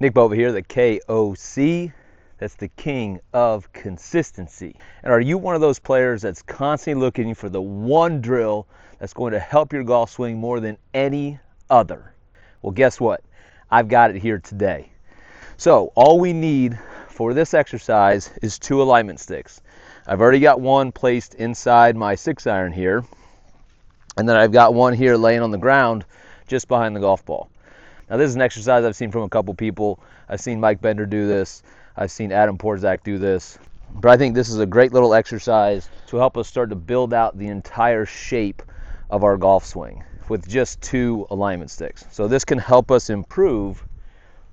Nick Bova here, the KOC. That's the king of consistency. And are you one of those players that's constantly looking for the one drill that's going to help your golf swing more than any other? Well, guess what? I've got it here today. So all we need for this exercise is 2 alignment sticks. I've already got one placed inside my 6-iron here, and then I've got one here laying on the ground just behind the golf ball. Now this is an exercise I've seen from a couple people. I've seen Mike Bender do this. I've seen Adam Porzak do this. But I think this is a great little exercise to help us start to build out the entire shape of our golf swing with just 2 alignment sticks. So this can help us improve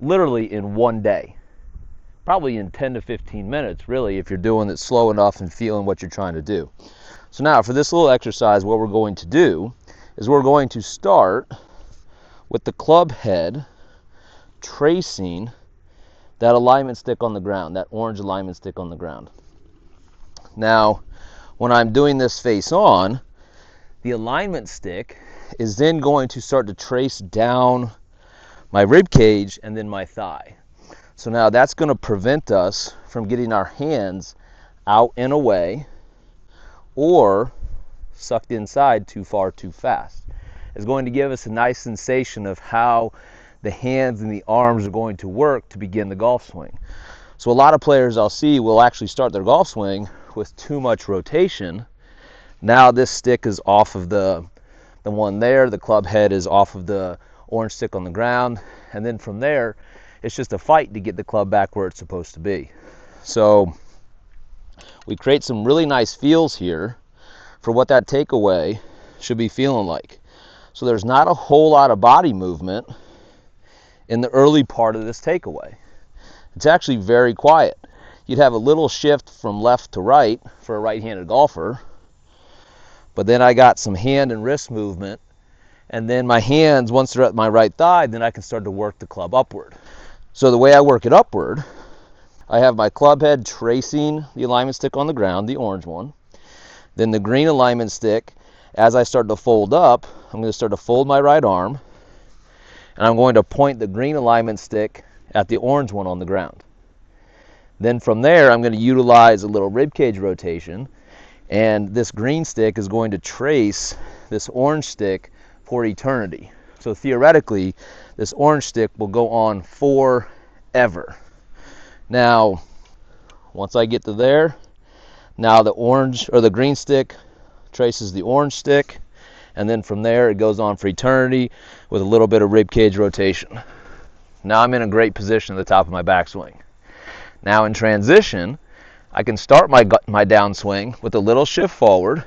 literally in one day. Probably in 10 to 15 minutes, really, if you're doing it slow enough and feeling what you're trying to do. So now for this little exercise, what we're going to do is we're going to start with the club head tracing that alignment stick on the ground, that orange alignment stick on the ground. Now, when I'm doing this face on, the alignment stick is then going to start to trace down my rib cage and then my thigh. So now that's going to prevent us from getting our hands out and away or sucked inside too far too fast. It's going to give us a nice sensation of how the hands and the arms are going to work to begin the golf swing. So a lot of players I'll see will actually start their golf swing with too much rotation. Now this stick is off of the one there, the club head is off of the orange stick on the ground, and then from there it's just a fight to get the club back where it's supposed to be. So we create some really nice feels here for what that takeaway should be feeling like. So there's not a whole lot of body movement in the early part of this takeaway. It's actually very quiet. You'd have a little shift from left to right for a right-handed golfer, but then I got some hand and wrist movement, and then my hands, once they're at my right thigh, then I can start to work the club upward. So the way I work it upward, I have my club head tracing the alignment stick on the ground, the orange one. Then the green alignment stick, as I start to fold up, I'm going to start to fold my right arm, and I'm going to point the green alignment stick at the orange one on the ground. Then from there, I'm going to utilize a little ribcage rotation, and this green stick is going to trace this orange stick for eternity. So theoretically, this orange stick will go on forever. Now, once I get to there, now the orange or the green stick traces the orange stick, and then from there it goes on for eternity with a little bit of rib cage rotation. Now I'm in a great position at the top of my backswing. Now in transition, I can start my downswing with a little shift forward,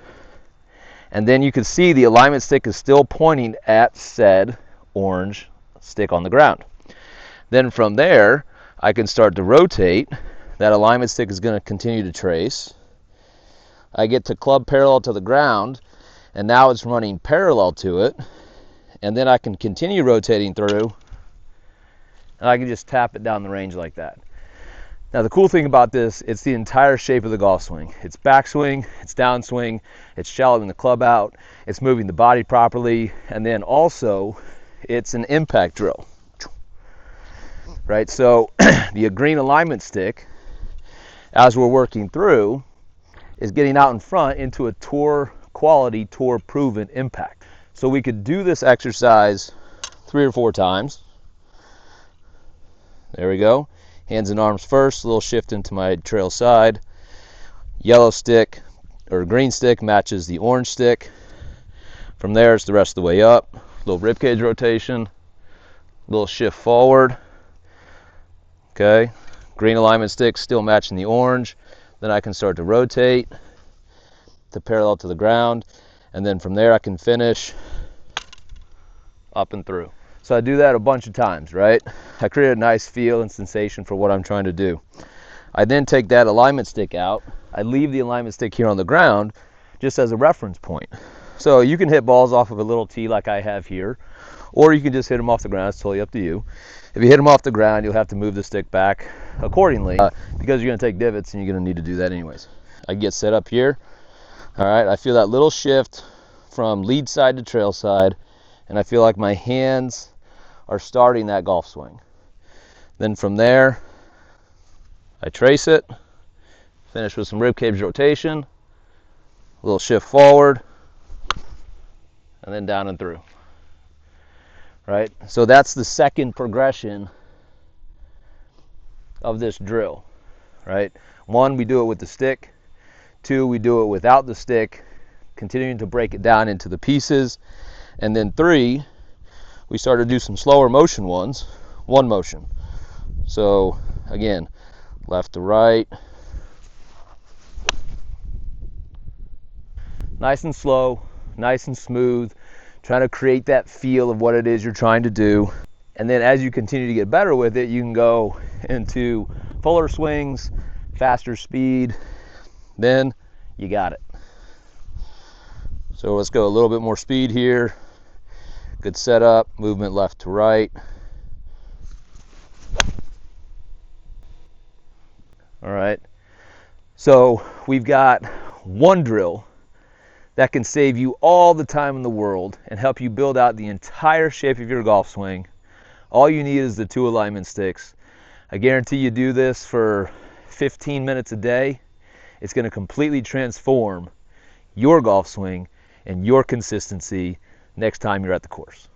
and then you can see the alignment stick is still pointing at said orange stick on the ground. Then from there, I can start to rotate. That alignment stick is going to continue to trace. I get to club parallel to the ground, and now it's running parallel to it, and then I can continue rotating through, and I can just tap it down the range like that. Now the cool thing about this, it's the entire shape of the golf swing. It's backswing, it's downswing, it's shallowing the club out, it's moving the body properly, and then also it's an impact drill. Right, so the green alignment stick, as we're working through, is getting out in front into a tour quality, tour proven impact. So we could do this exercise 3 or 4 times. There we go. Hands and arms first, a little shift into my trail side. Yellow stick or green stick matches the orange stick. From there, it's the rest of the way up. Little ribcage rotation, little shift forward. Okay, green alignment stick still matching the orange. Then I can start to rotate to parallel to the ground, and then from there I can finish up and through. So I do that a bunch of times, right? I create a nice feel and sensation for what I'm trying to do. I then take that alignment stick out. I leave the alignment stick here on the ground just as a reference point. So you can hit balls off of a little tee like I have here, or you can just hit them off the ground. It's totally up to you. If you hit them off the ground, you'll have to move the stick back accordingly because you're going to take divots and you're going to need to do that anyways. I get set up here. All right, I feel that little shift from lead side to trail side, and I feel like my hands are starting that golf swing. Then from there, I trace it, finish with some ribcage rotation, a little shift forward, and then down and through. Right? So that's the second progression of this drill. Right? 1, we do it with the stick. 2, we do it without the stick, continuing to break it down into the pieces. And then 3, we start to do some slower motion ones, one motion. So again, left to right, nice and slow, nice and smooth, trying to create that feel of what it is you're trying to do. And then as you continue to get better with it, you can go into fuller swings, faster speed, then you got it. So let's go a little bit more speed here. Good setup, movement left to right. All right, so we've got one drill that can save you all the time in the world and help you build out the entire shape of your golf swing. All you need is the 2 alignment sticks. I guarantee you do this for 15 minutes a day, it's going to completely transform your golf swing and your consistency next time you're at the course.